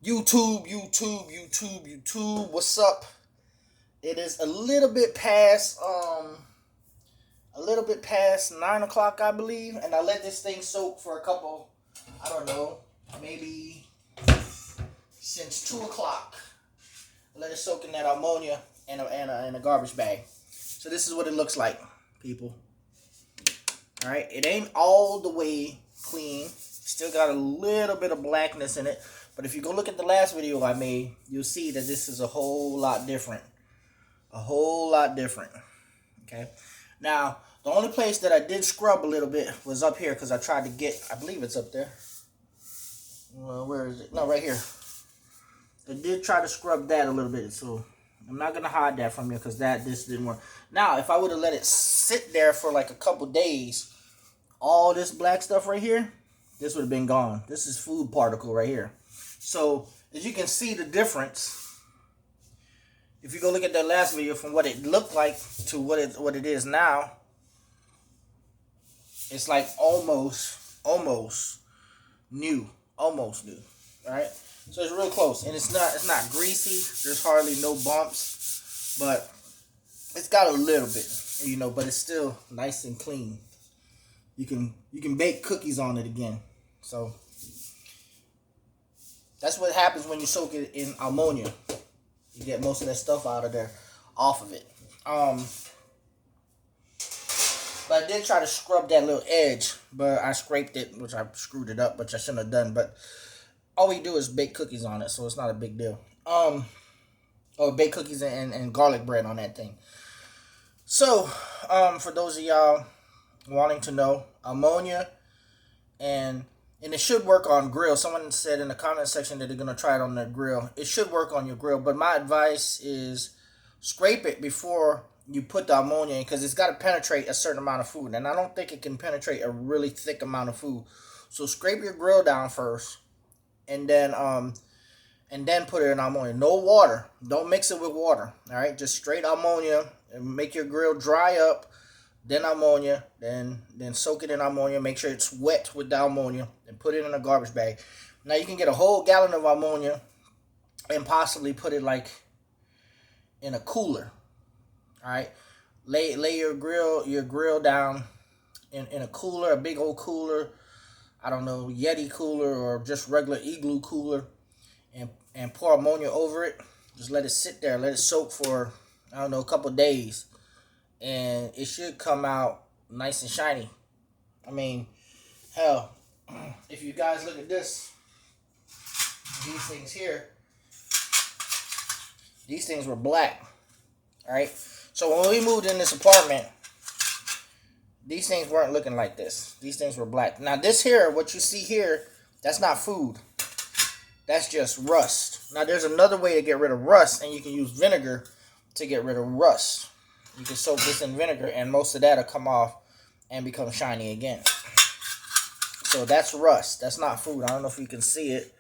YouTube. What's up? It is a little bit past 9 o'clock, I believe, and I let this thing soak for a couple. I don't know, maybe since 2 o'clock. I let it soak in that ammonia and a garbage bag. So this is what it looks like, people. All right, it ain't all the way clean. Still got a little bit of blackness in it. But if you go look at the last video I made, you'll see that this is a whole lot different. A whole lot different. Okay. Now, the only place that I did scrub a little bit was up here because I tried to get, I believe it's up there. Well, where is it? No, right here. I did try to scrub that a little bit, so I'm not going to hide that from you because this didn't work. Now, if I would have let it sit there for like a couple days, all this black stuff right here, this would have been gone. This is food particle right here. So, as you can see the difference, if you go look at that last video from what it looked like to what it is now, it's like almost new. Almost new. Alright? So it's real close. And it's not greasy. There's hardly no bumps. But it's got a little bit, but it's still nice and clean. You can bake cookies on it again. So that's what happens when you soak it in ammonia. You get most of that stuff out of there, off of it. But I did try to scrub that little edge, but I scraped it, which I screwed it up, which I shouldn't have done. But all we do is bake cookies on it, so it's not a big deal. Or bake cookies and garlic bread on that thing. So, for those of y'all wanting to know, ammonia and it should work on grill. Someone said in the comment section that they're going to try it on their grill. It should work on your grill, but my advice is scrape it before you put the ammonia in because it's got to penetrate a certain amount of food, and I don't think it can penetrate a really thick amount of food. So scrape your grill down first, and then put it in ammonia. No water. Don't mix it with water. All right, just straight ammonia and make your grill dry up. Then ammonia, then soak it in ammonia. Make sure it's wet with the ammonia, and put it in a garbage bag. Now you can get a whole gallon of ammonia and possibly put it like in a cooler. All right, lay your grill down in a cooler, a big old cooler. I don't know, Yeti cooler or just regular Igloo cooler, and pour ammonia over it. Just let it sit there, let it soak for I don't know a couple days. And it should come out nice and shiny. I mean, hell, if you guys look at this, these things here, these things were black. All right. So when we moved in this apartment, these things weren't looking like this. These things were black. Now this here, what you see here, that's not food. That's just rust. Now there's another way to get rid of rust, and you can use vinegar to get rid of rust. You can soak this in vinegar, and most of that will come off and become shiny again. So that's rust. That's not food. I don't know if you can see it,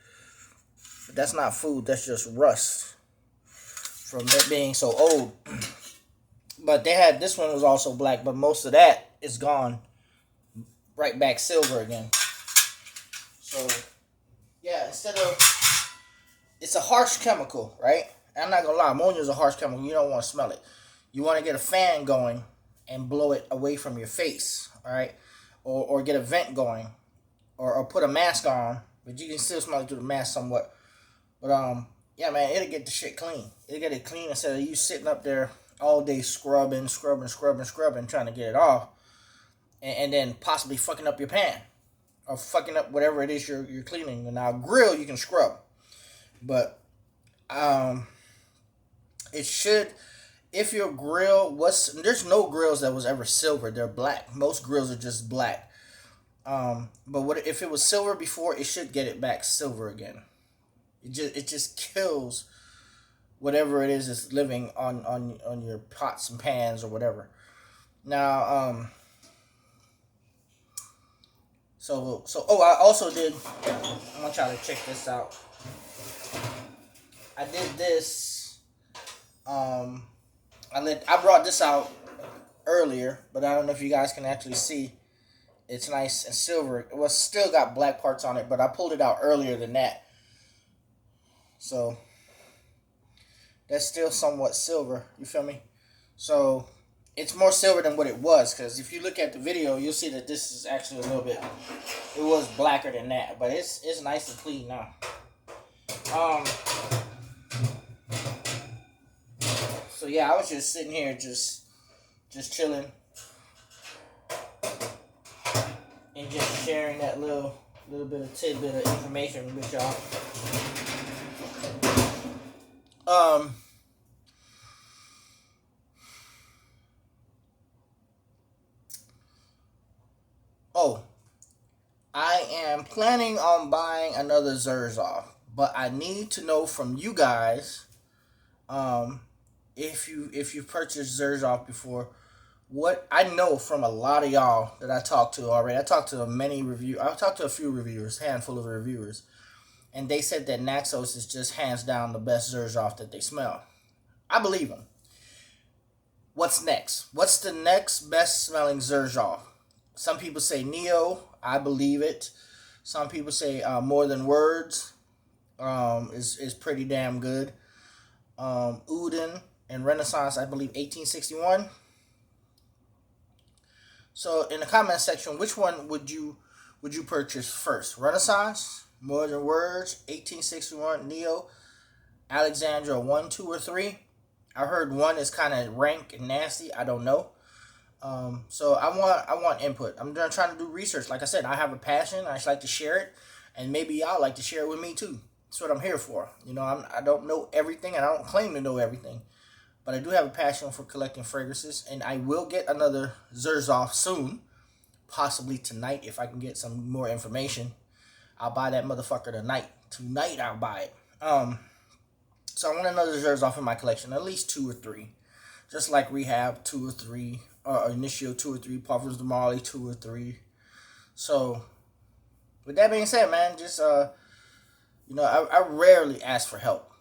but that's not food. That's just rust from it being so old. But this one was also black, but most of that is gone. Right back silver again. So, yeah, it's a harsh chemical, right? And I'm not going to lie, ammonia is a harsh chemical. You don't want to smell it. You want to get a fan going and blow it away from your face, all right? Or get a vent going, or put a mask on, but you can still smell it through the mask somewhat. But yeah, man, it'll get the shit clean. It'll get it clean instead of you sitting up there all day scrubbing, trying to get it off, and then possibly fucking up your pan or fucking up whatever it is you're cleaning. And now grill you can scrub, but it should. If your grill there's no grills that was ever silver. They're black. Most grills are just black. But if it was silver before, it should get it back silver again. It just kills whatever it is that's living on your pots and pans or whatever. Now, I also did. I want y'all to check this out. I did this. I brought this out earlier, but I don't know if you guys can actually see. It's nice and silver. It was still got black parts on it, but I pulled it out earlier than that. So that's still somewhat silver. You feel me? So it's more silver than what it was, because if you look at the video, you'll see that this is actually a little bit. It was blacker than that, but it's nice and clean now. So yeah, I was just sitting here, just chilling, and just sharing that little bit of tidbit of information with y'all. Oh, I am planning on buying another Zerzov, but I need to know from you guys, if you purchased Zerzov before, what I know from a lot of y'all that I talked to already. I talked to a few reviewers, handful of reviewers, and they said that Naxos is just hands down the best Zerzov that they smell. I believe them. What's next? What's the next best smelling Zerzov? Some people say Neo. I believe it. Some people say More Than Words is pretty damn good. Uden and Renaissance, I believe 1861. So in the comment section, which one would you purchase first? Renaissance, More Than Words, 1861, Neo, Alexandra 1, 2, or 3? I heard 1 is kind of rank and nasty. I don't know. So I want input. I'm trying to do research. Like I said, I have a passion. I just like to share it, and maybe y'all like to share it with me too. That's what I'm here for. You know, I don't know everything, and I don't claim to know everything, but I do have a passion for collecting fragrances, and I will get another Zerzov soon, possibly tonight if I can get some more information. I'll buy that motherfucker tonight. Tonight I'll buy it. So I want another Zerzov in my collection, at least 2 or 3, just like Rehab 2 or 3. Initio 2 or 3, Parfums de Marly 2 or 3. So, with that being said, man, just I rarely ask for help.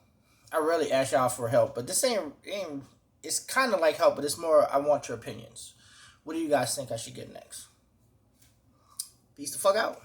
I rarely ask y'all for help, but this ain't it's kind of like help, but it's more I want your opinions. What do you guys think I should get next? Peace the fuck out.